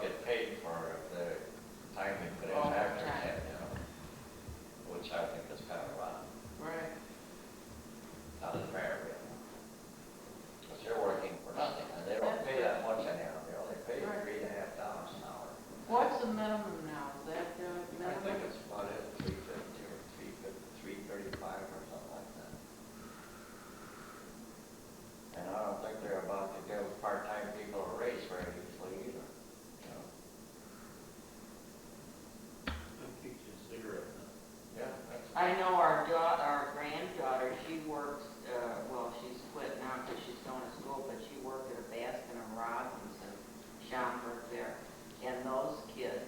get paid for the time you put in after that, you know, which I think is kind of rotten. Right. Not fair, you know. Because they're working for nothing, and they don't pay that much anyhow. They only pay $3.50 an hour. What's the minimum now? Is that the minimum? I think it's about it, 350 or 335 or something like that. And I don't think they're about to give part-time people a raise very easily either, you know. That keeps you a cigarette. Yeah, that's. I know our granddaughter, she works, well, she's quit now because she's going to school, but she worked at a Baskin and Robbins in Schaumburg there. And those kids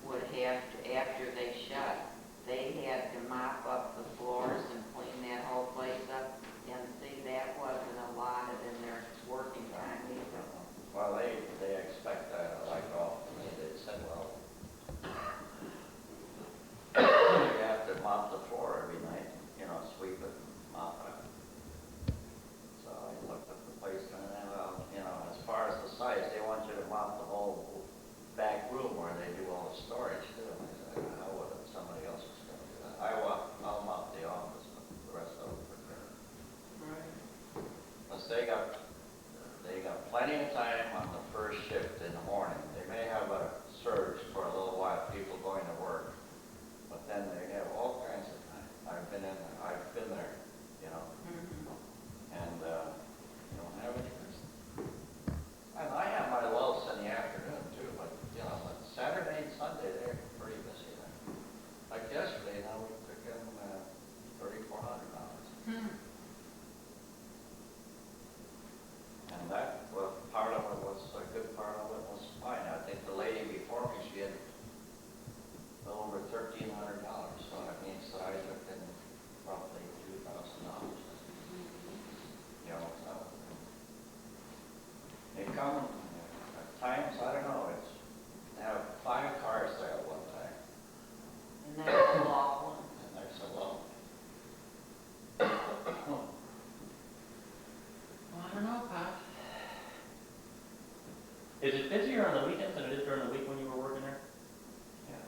would have to, after they shut, they had to mop up the floors and clean that whole place up. And see, that wasn't allotted in their working time either. Well, they expect that, like all, they said, well, you have to mop the floor every night, you know, sweep it, mop it. So I looked at the place and then, well, you know, as far as the size, they want you to mop the whole back room where they do all the storage too. And I said, how would somebody else is going to do that? I'll mop the office, but the rest of it for sure. Right. Plus they got plenty of time on the first shift in the morning. They may have a surge for a little while, people going to work, but then they have all kinds of time. I've been there, you know, and you don't have any rest. And I have my lulls in the afternoon too, but you know, but Saturday and Sunday they're pretty busy there. Like yesterday, now we took in $3,400. And that, well, part of it was, a good part of it was fine. I think the lady before me, she had a little over $1,300, so that means that I took in roughly $2,000. You know, so they come at times, I don't know, it's, they have 5 cars there at one time. And that's lawful. And they're so low. Well, I don't know, Pop. Is it busier on the weekends than it is during the week when you were working there? Yeah.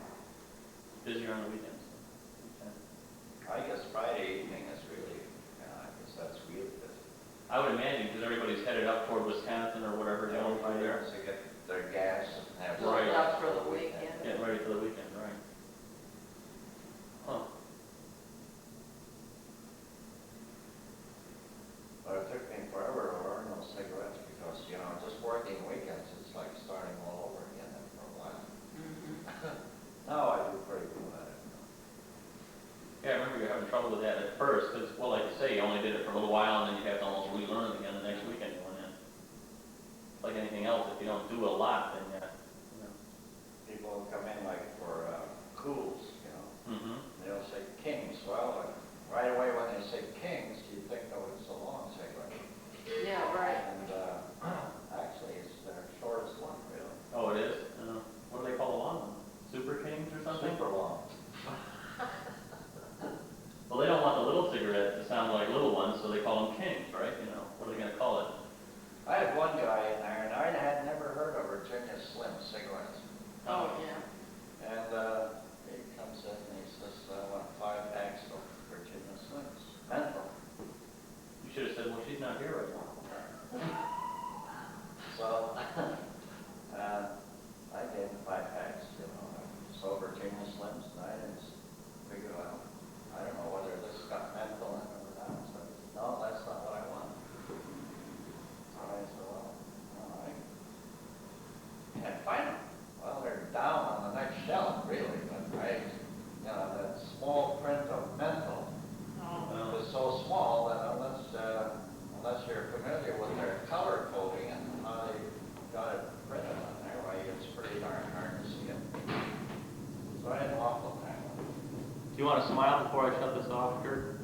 Busier on the weekends. Okay. I guess Friday evening is really, you know, I guess that's really busy. I would imagine because everybody's headed up toward Wisconsin or whatever they want by there. To get their gas and have Right. Up for the weekend. Getting ready for the weekend, right? Huh. But it took me forever to learn those cigarettes because, you know, just working weekends, it's like starting all over again after a while. Now I do pretty good at it. Yeah, I remember you were having trouble with that at first because, well, like you say, you only did it for a little while and then you have to almost relearn it again the next weekend you went in. Like anything else, if you don't do a lot, then you know. People come in like for cools, you know. They'll say Kings. Well, right away when they say Kings, you think, oh, it's a long cigarette. Yeah, right. And actually, it's their shortest one, really. Oh, it is? What do they call the long one? Super Kings or something? Super long. Well, they don't want the little cigarettes to sound like little ones, so they call them Kings, right? You know, what are they going to call it? I had one guy in there, and I had never heard of Virginia Slim cigarettes. Oh, yeah. And he comes in and he says, I want 5 packs of Virginia Slims. Menthol. You should have said, well, she's not here right now. So I gave him 5 packs, you know. So Virginia Slims, and I didn't figure out. I don't know whether this got menthol in it or not. So no, that's not what I want. So I said, well, all right. Can't find them. Well, they're down on the next shelf, really. But you know, that small print of menthol is so small that unless you're familiar with their color coding and how they got it printed on there, why it's pretty darn hard to see it. So I had an awful time. Do you want to smile before I shut this off, Kurt?